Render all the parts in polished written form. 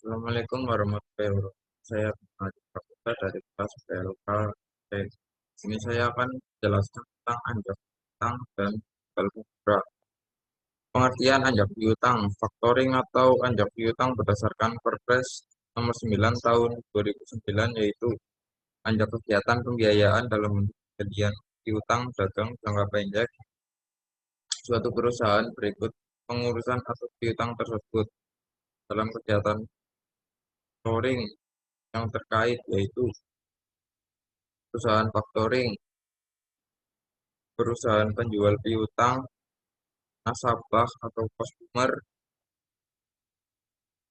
Assalamualaikum warahmatullahi wabarakatuh. Saya Muhammad Praputra dari kelas PLK. Di sini saya akan menjelaskan tentang anjak piutang dan tanggal murah. Pengertian anjak piutang, factoring atau anjak piutang berdasarkan Perpres nomor 9 tahun 2009, yaitu anjak kegiatan pembiayaan dalam bentuk pembelian piutang dagang jangka pendek suatu perusahaan berikut pengurusan atau piutang tersebut. Dalam kegiatan factoring yang terkait yaitu perusahaan factoring, perusahaan penjual piutang, nasabah atau customer,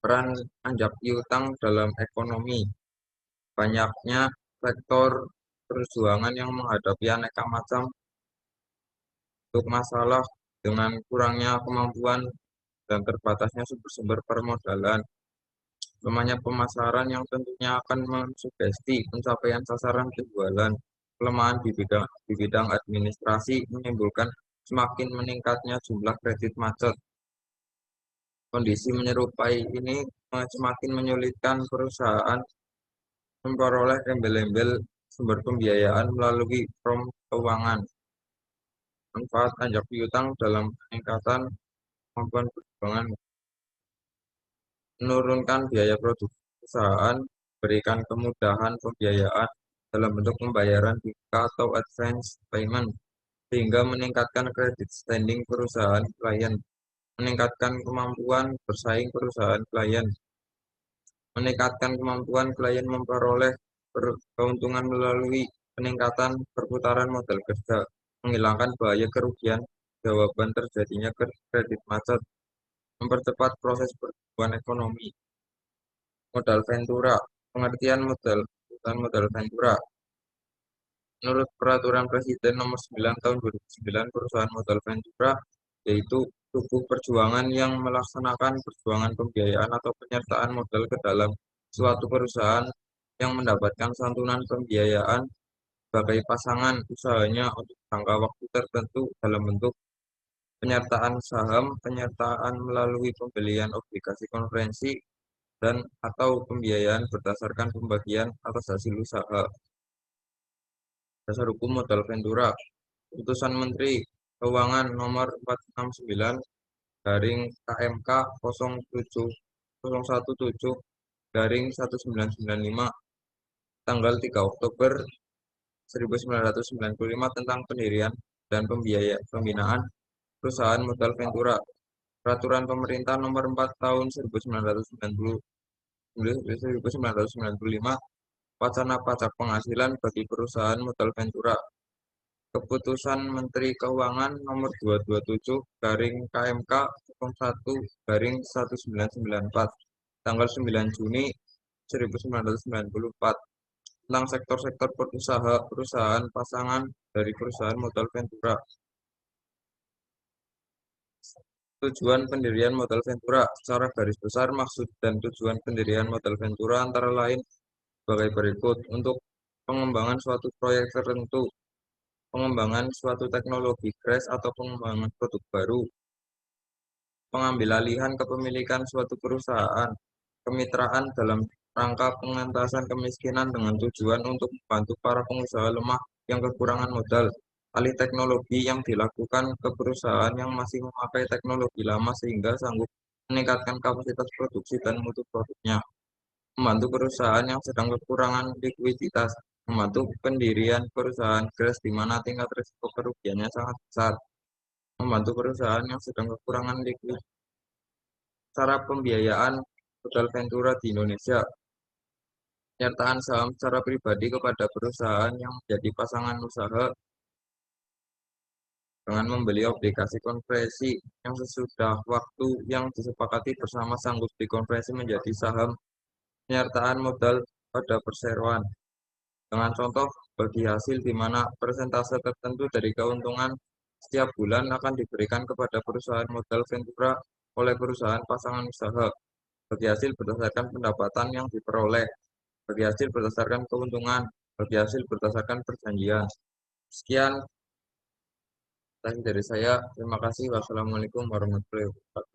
peran anjak piutang dalam ekonomi. Banyaknya sektor perjuangan yang menghadapi aneka macam bentuk masalah dengan kurangnya kemampuan dan terbatasnya sumber-sumber permodalan. Lemahnya pemasaran yang tentunya akan mensugesti pencapaian sasaran penjualan. Kelemahan di bidang administrasi menimbulkan semakin meningkatnya jumlah kredit macet. Kondisi menyerupai ini semakin menyulitkan perusahaan memperoleh embel-embel sumber pembiayaan melalui firm keuangan. Manfaat anjak piutang dalam peningkatan kemampuan perjuangan: menurunkan biaya produksi perusahaan, berikan kemudahan pembiayaan dalam bentuk pembayaran BK atau advance payment, sehingga meningkatkan credit standing perusahaan klien, meningkatkan kemampuan bersaing perusahaan klien, meningkatkan kemampuan klien memperoleh keuntungan melalui peningkatan perputaran modal kerja, menghilangkan bahaya kerugian jawaban terjadinya kredit macet, mempercepat proses pertumbuhan ekonomi. Modal ventura, pengertian modal ventura. Menurut Peraturan Presiden Nomor 9 Tahun 2009, perusahaan modal ventura yaitu tubuh perjuangan yang melaksanakan perjuangan pembiayaan atau penyertaan modal ke dalam suatu perusahaan yang mendapatkan santunan pembiayaan sebagai pasangan usahanya untuk jangka waktu tertentu dalam bentuk penyertaan saham, penyertaan melalui pembelian obligasi konvensi, dan atau pembiayaan berdasarkan pembagian atas hasil usaha. Dasar Hukum Modal Ventura. Putusan Menteri Keuangan Nomor 469 garing KMK 017 garing 1995 tanggal 3 Oktober 1995 tentang pendirian dan pembinaan perusahaan modal ventura. Peraturan Pemerintah Nomor 4 Tahun 1995 wacana pajak penghasilan bagi perusahaan modal ventura. Keputusan Menteri Keuangan Nomor 227 garing KMK 01 garing 1994 tanggal 9 Juni 1994 tentang sektor-sektor perusahaan pasangan dari perusahaan modal ventura. Tujuan pendirian modal ventura. Secara garis besar, maksud dan tujuan pendirian modal ventura antara lain sebagai berikut: untuk pengembangan suatu proyek tertentu, pengembangan suatu teknologi crash atau pengembangan produk baru, pengambil alihan kepemilikan suatu perusahaan, kemitraan dalam rangka pengentasan kemiskinan dengan tujuan untuk membantu para pengusaha lemah yang kekurangan modal, alih teknologi yang dilakukan ke perusahaan yang masih memakai teknologi lama sehingga sanggup meningkatkan kapasitas produksi dan mutu produknya, membantu perusahaan yang sedang kekurangan likuiditas, membantu pendirian perusahaan crash di mana tingkat risiko kerugiannya sangat besar, membantu perusahaan yang sedang kekurangan likuiditas. Cara pembiayaan modal ventura di Indonesia: penyertaan saham secara pribadi kepada perusahaan yang menjadi pasangan usaha dengan membeli obligasi konversi yang sesudah waktu yang disepakati bersama sanggup dikonversi menjadi saham, penyertaan modal pada perseroan dengan contoh bagi hasil di mana persentase tertentu dari keuntungan setiap bulan akan diberikan kepada perusahaan modal ventura oleh perusahaan pasangan usaha bagi hasil berdasarkan pendapatan yang diperoleh, bagi hasil berdasarkan keuntungan, bagi hasil berdasarkan perjanjian. Sekian dari saya. Terima kasih. Wassalamualaikum warahmatullahi wabarakatuh.